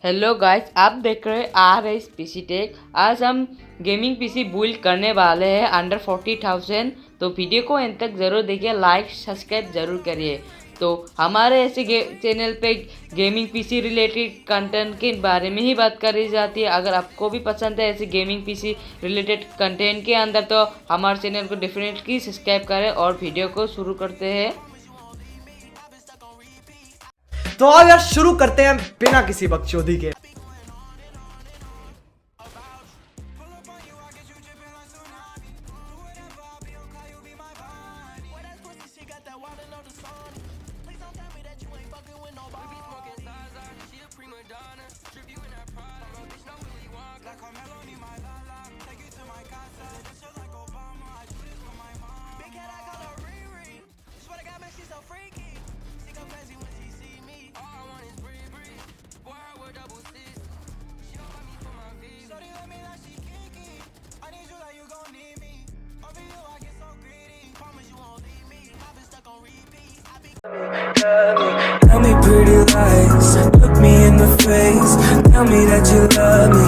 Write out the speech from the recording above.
Hello guys, आप देख रहे हैं आर एस पीसी टेक। आज हम गेमिंग पीसी बिल्ड करने वाले हैं अंडर 40,000। तो वीडियो को अंत तक ज़रूर देखिए, लाइक सब्सक्राइब ज़रूर करिए। तो हमारे ऐसे चैनल पे गेमिंग पीसी रिलेटेड कंटेंट के बारे में ही बात करी जाती है। अगर आपको भी पसंद है ऐसे गेमिंग पीसी रिलेटेड कंटेंट के अंदर तो हमारे चैनल को डेफिनेटली सब्सक्राइब करें और वीडियो को शुरू करते हैं। तो अब यार शुरू करते हैं बिना किसी बकचोदी के। Tell me pretty lies, look me in the face. Tell me that you love me,